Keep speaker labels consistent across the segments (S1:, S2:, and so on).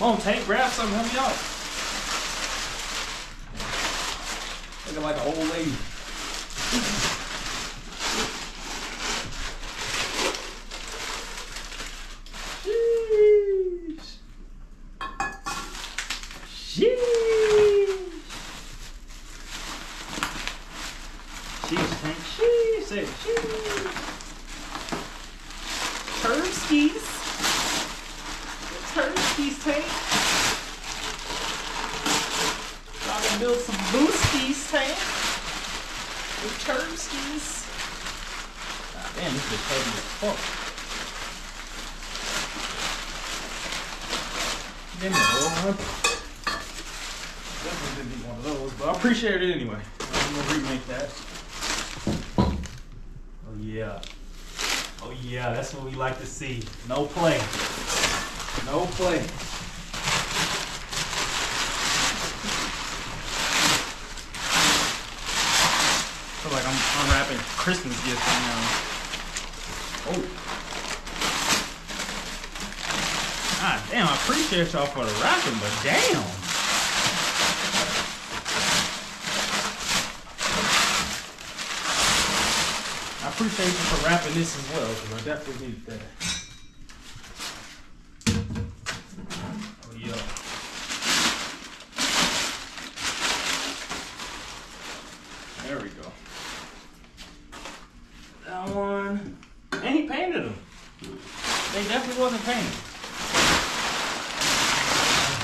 S1: on, Tank, grab something, help me out. Looking like an old lady. Sheesh, Tank. Sheesh. Say it. Sheesh. Turskies. Turskies, Tank. Trying to build some booskies, Tank. With turskies. God damn, this is heavy as fuck. Give me a little one. Definitely didn't need one of those, but I appreciate it anyway. I'm gonna remake that. Oh yeah. Oh yeah, that's what we like to see. No play. No play. I feel like I'm unwrapping Christmas gifts right now. Oh. God damn, I appreciate y'all for the wrapping, but damn. I appreciate you for wrapping this as well, because I definitely needed that. Oh, yeah. There we go. That one. And he painted them. They definitely wasn't painted.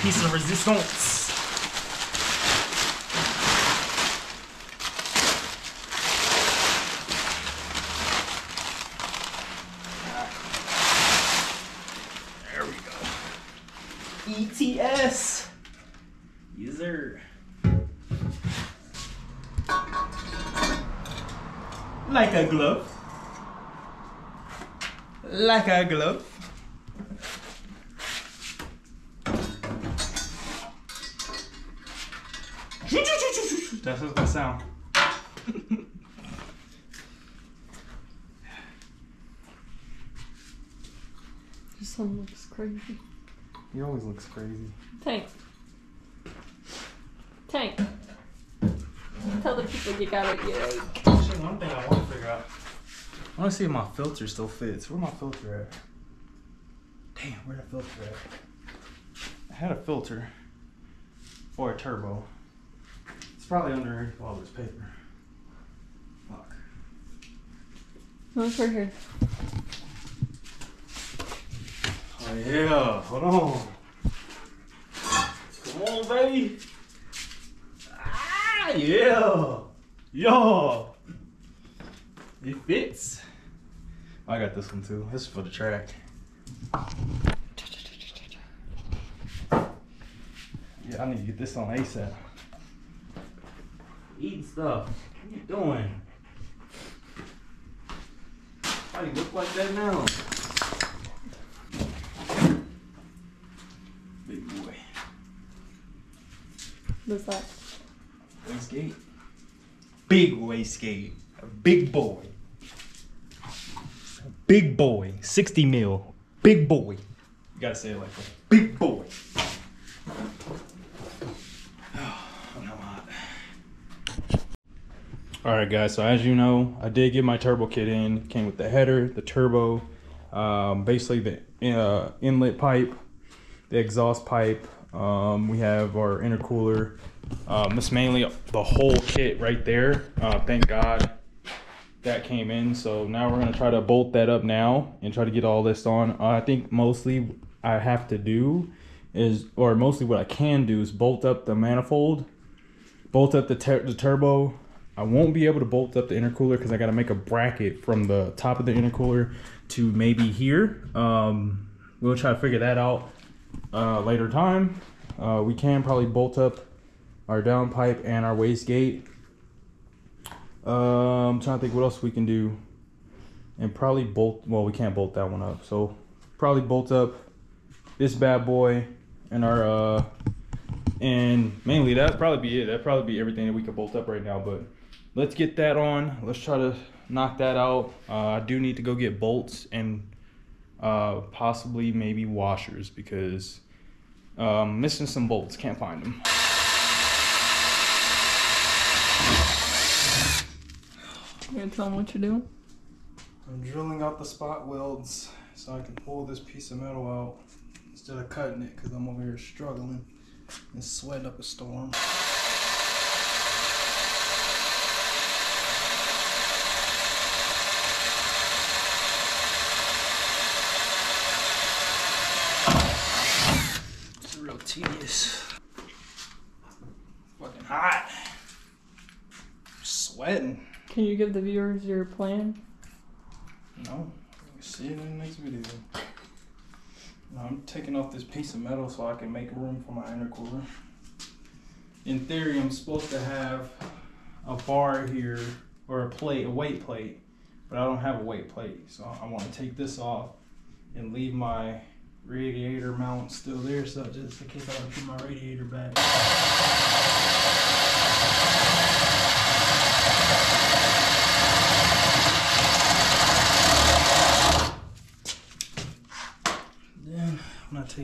S1: Piece of resistance. ETS. Yes, sir. Like a glove. Like a glove. That's what's gonna sound.
S2: Your son looks crazy.
S1: He always looks crazy.
S2: Tank. Tank. Tell the people you got a earache.
S1: Actually, one thing I want to figure out. I want to see if my filter still fits. Where's my filter at? Damn, where's the filter at? I had a filter for a turbo. It's probably under all this paper. Fuck.
S2: No, it's right here.
S1: Oh yeah, hold on. Come on, baby. Ah, yeah. Yo. It fits. I got this one too. This is for the track. Yeah, I need to get this on ASAP. Eating stuff. What you doing? Why do you look like that now? Big boy.
S2: What's that?
S1: Wastegate. Big wastegate. A big boy. A big boy. 60 mil. Big boy. You gotta say it like that. Big boy. Alright guys, so as you know, I did get my turbo kit in. It came with the header, the turbo, basically the inlet pipe, the exhaust pipe. We have our intercooler. It's mainly the whole kit right there. Thank God that came in. So now we're gonna try to bolt that up now and try to get all this on. I think mostly I have to do is, or mostly what I can do is bolt up the manifold, bolt up the turbo. I won't be able to bolt up the intercooler because I got to make a bracket from the top of the intercooler to maybe here. We'll try to figure that out later time. We can probably bolt up our downpipe and our wastegate. I'm trying to think what else we can do. And probably bolt, well, we can't bolt that one up. So probably bolt up this bad boy and our, and mainly that'd probably be it. That'd probably be everything that we could bolt up right now, but let's get that on. Let's try to knock that out. I do need to go get bolts and possibly maybe washers because Missing some bolts, can't find them.
S2: You gonna tell them what you're doing?
S1: I'm drilling out the spot welds so I can pull this piece of metal out instead of cutting it, because I'm over here struggling and sweating up a storm. It's real tedious. Fucking hot. I'm sweating.
S2: Can you give the viewers your plan?
S1: No, we'll see it in the next video. No, I'm taking off this piece of metal so I can make room for my intercooler. In theory, I'm supposed to have a bar here, or a plate, a weight plate, but I don't have a weight plate. So I want to take this off and leave my radiator mount still there, so just in case I want to put my radiator back.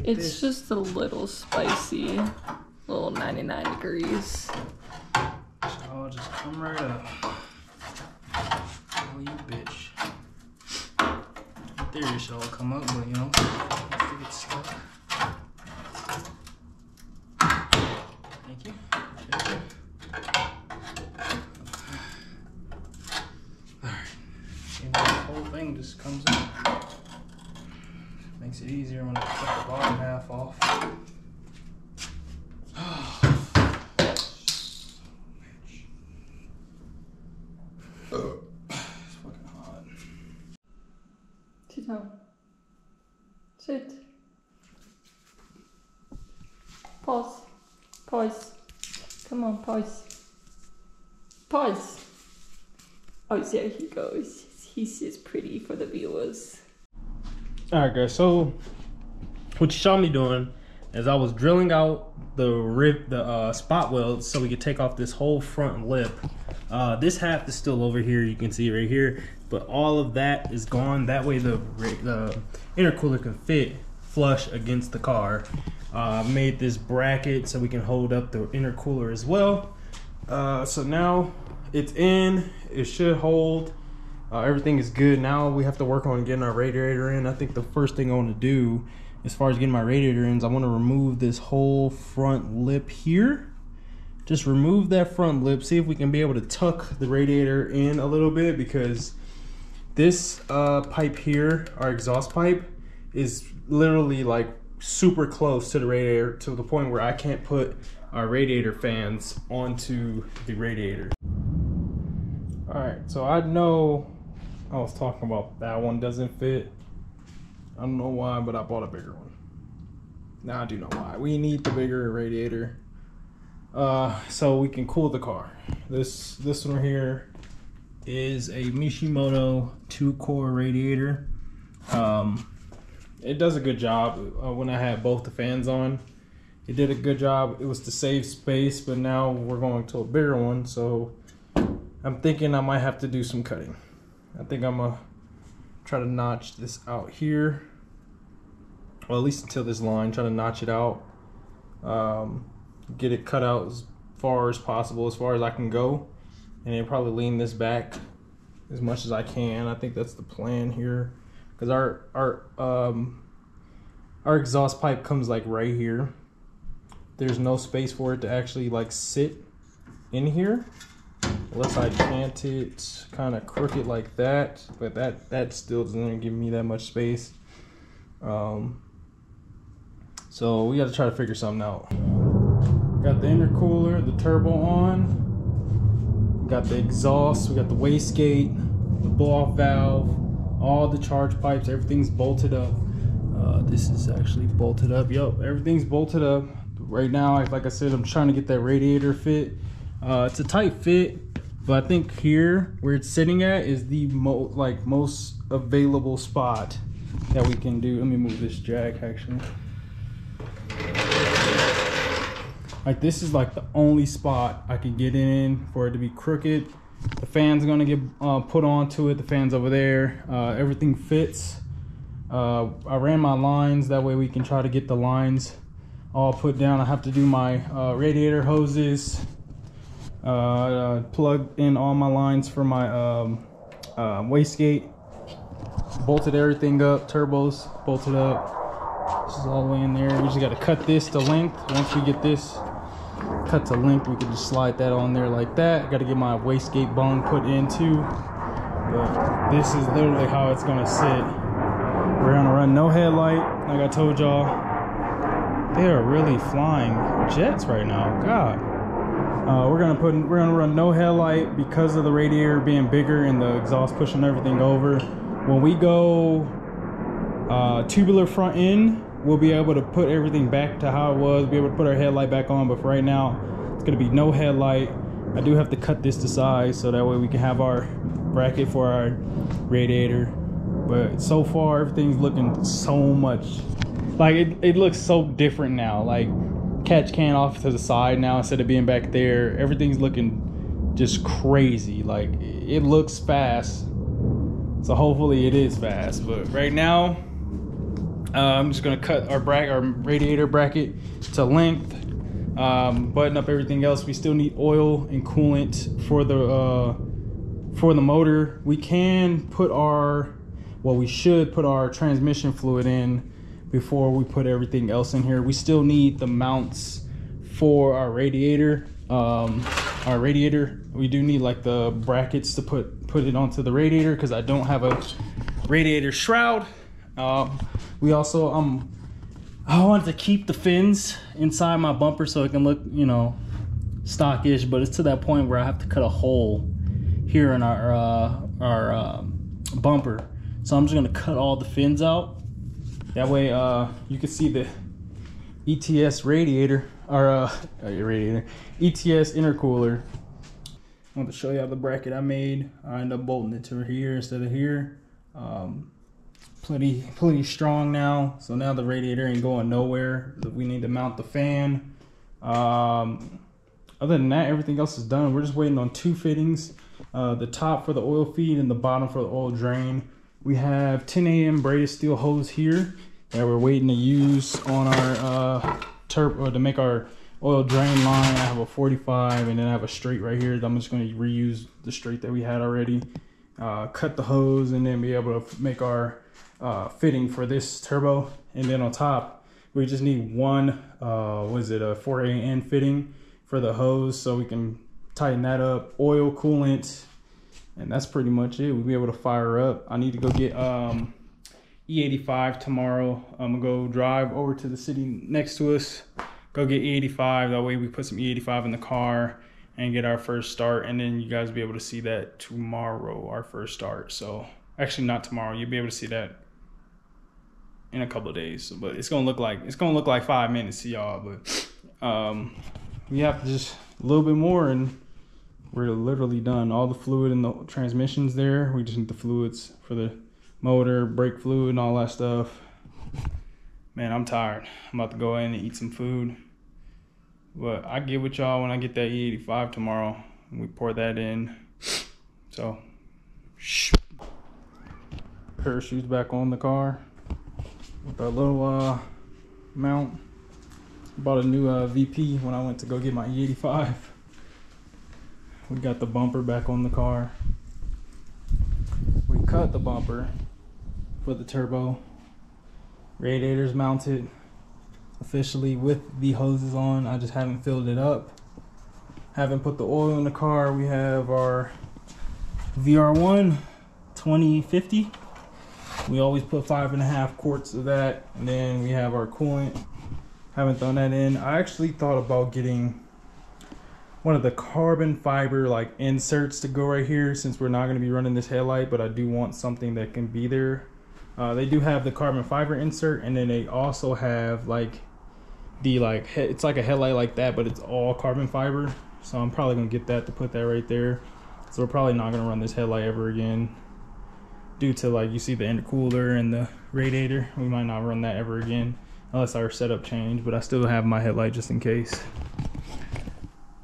S2: It's just a little spicy, a little 99 degrees.
S1: So I'll just come right up. Oh, you bitch. In theory, it should all come up, but you know, if it gets stuck. Thank you. Alright. And the whole thing just comes up. Makes it easier when I cut the bottom half off. It's fucking hot.
S2: Sit down. Sit. Pause. Pause. Come on, pause. Pause. Oh, there he goes. He sits pretty for the viewers.
S1: Alright guys, so what you saw me doing is I was drilling out the spot welds so we could take off this whole front lip. This half is still over here, you can see right here, but all of that is gone. That way the intercooler can fit flush against the car. Made this bracket so we can hold up the intercooler as well. So now it's in, it should hold. Everything is good. Now we have to work on getting our radiator in. I think the first thing I want to do as far as getting my radiator in is I want to remove this whole front lip here. Just remove that front lip, see if we can be able to tuck the radiator in a little bit, because this pipe here, our exhaust pipe, is literally like super close to the radiator, to the point where I can't put our radiator fans onto the radiator. All right, so I know I was talking about that one doesn't fit. I don't know why, but I bought a bigger one. Now I do know why. We need the bigger radiator so we can cool the car. This one here is a Mishimoto 2-core radiator. It does a good job. When I had both the fans on, it did a good job. It was to save space, but now we're going to a bigger one, so I'm thinking I might have to do some cutting. I think I'm gonna try to notch this out here, well, at least until this line, try to notch it out, get it cut out as far as possible, as far as I can go, and then probably lean this back as much as I can. I think that's the plan here, because our exhaust pipe comes like right here. There's no space for it to actually like sit in here, unless I cant it kind of crooked like that, but that still doesn't give me that much space. So we got to try to figure something out. Got the intercooler, the turbo on, got the exhaust, we got the wastegate, the blow-off valve, all the charge pipes, everything's bolted up. This is actually bolted up. Yup, everything's bolted up. Right now, like I said, I'm trying to get that radiator fit. It's a tight fit, but I think here where it's sitting at is the most available spot that we can do. Let me move this jack actually. Like this is like the only spot I can get in for it to be crooked. The fan's gonna get put onto it. The fan's over there. Everything fits. I ran my lines, that way we can try to get the lines all put down. I have to do my radiator hoses, plug in all my lines for my wastegate, bolted everything up, turbos bolted up. This is all the way in there. We just got to cut this to length. Once we get this cut to length, we can just slide that on there like that. Got to get my wastegate bung put in too. But this is literally how it's gonna sit. We're gonna run no headlight, like I told y'all. They are really flying jets right now. God. We're gonna run no headlight because of the radiator being bigger and the exhaust pushing everything over. When we go tubular front end, we'll be able to put everything back to how it was, be able to put our headlight back on. But for right now, it's gonna be no headlight. I do have to cut this to size so that way we can have our bracket for our radiator. But so far everything's looking so much like it looks so different now. Like catch can off to the side now instead of being back there. Everything's looking just crazy. Like it looks fast, so hopefully it is fast. But right now I'm just gonna cut our radiator bracket to length, button up everything else. We still need oil and coolant for the motor. We can put we should put our transmission fluid in before we put everything else in here. We still need the mounts for our radiator. We do need like the brackets to put it onto the radiator because I don't have a radiator shroud. We also I wanted to keep the fins inside my bumper so it can look, you know, stockish, but it's to that point where I have to cut a hole here in our bumper. So I'm just gonna cut all the fins out. That way you can see the ETS radiator, or ETS intercooler. I want to show you the bracket I made. I ended up bolting it to here instead of here. Plenty strong now. So now the radiator ain't going nowhere. We need to mount the fan. Other than that, everything else is done. We're just waiting on two fittings. The top for the oil feed and the bottom for the oil drain. We have 10 AM braided steel hose here that we're waiting to use on our turbo to make our oil drain line. I have a 45 and then I have a straight right here. I'm just going to reuse the straight that we had already. Cut the hose and then be able to make our fitting for this turbo. And then on top, we just need one, a 4AN fitting for the hose so we can tighten that up, oil, coolant, and that's pretty much it. We'll be able to fire up. I need to go get E85 tomorrow. I'm gonna go drive over to the city next to us, go get E85. That way we put some E85 in the car and get our first start, and then you guys will be able to see that tomorrow, our first start. So actually not tomorrow, you'll be able to see that in a couple of days, but it's gonna look like 5 minutes to y'all. But we have just a little bit more and we're literally done. All the fluid in the transmission's there. We just need the fluids for the motor, brake fluid, and all that stuff. Man, I'm tired. I'm about to go in and eat some food. But I get with y'all when I get that E85 tomorrow. We pour that in. So, parachutes back on the car with that little mount. Bought a new VP when I went to go get my E85. We got the bumper back on the car. We cut the bumper for the turbo. Radiator's mounted officially with the hoses on. I just haven't filled it up. Haven't put the oil in the car. We have our VR1 2050. We always put 5.5 quarts of that. And then we have our coolant. Haven't thrown that in. I actually thought about getting one of the carbon fiber like inserts to go right here since we're not going to be running this headlight, but I do want something that can be there. They do have the carbon fiber insert, and then they also have like the it's like a headlight like that, but it's all carbon fiber. So I'm probably gonna get that to put that right there. So we're probably not gonna run this headlight ever again due to, like, you see the intercooler and the radiator. We might not run that ever again unless our setup change, but I still have my headlight just in case.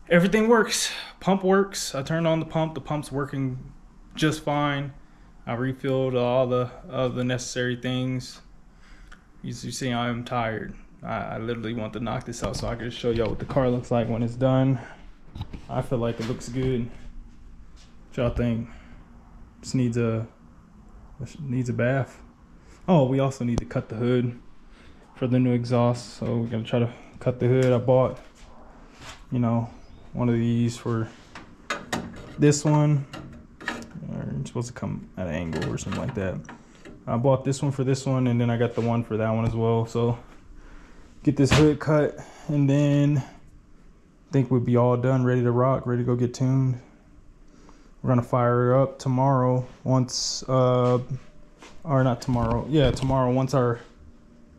S1: Everything works. Pump works. I turned on the pump. The pump's working just fine. I refilled all the necessary things. As you see, I am tired. I literally want to knock this out so I can show y'all what the car looks like when it's done. I feel like it looks good. What y'all think? Just needs a bath. Oh, we also need to cut the hood for the new exhaust. So we're gonna try to cut the hood. I bought, you know, one of these for this one. It's supposed to come at an angle or something like that. I bought this one for this one, and then I got the one for that one as well. So get this hood cut, and then I think we'll be all done, ready to rock, ready to go get tuned. We're gonna fire it up tomorrow once, or not tomorrow. Yeah, tomorrow once our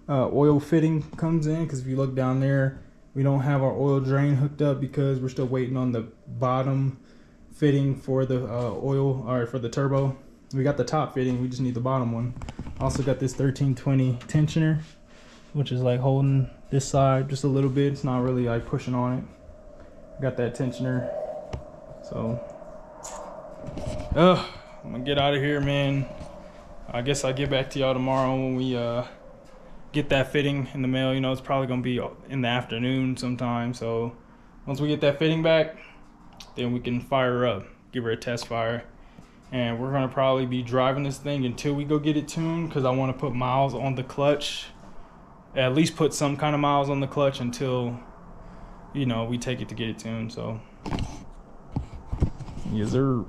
S1: oil fitting comes in. Because if you look down there, we don't have our oil drain hooked up because we're still waiting on the bottom fitting for the oil, or for the turbo. We got the top fitting, we just need the bottom one. Also got this 1320 tensioner, which is like holding this side just a little bit. It's not really like pushing on it. Got that tensioner. So I'm gonna get out of here, man. I guess I'll get back to y'all tomorrow when we get that fitting in the mail. You know, it's probably gonna be in the afternoon sometime. So once we get that fitting back, then we can fire her up, give her a test fire. And we're gonna probably be driving this thing until we go get it tuned, because I want to put miles on the clutch, at least put some kind of miles on the clutch until, you know, we take it to get it tuned. So yes sir.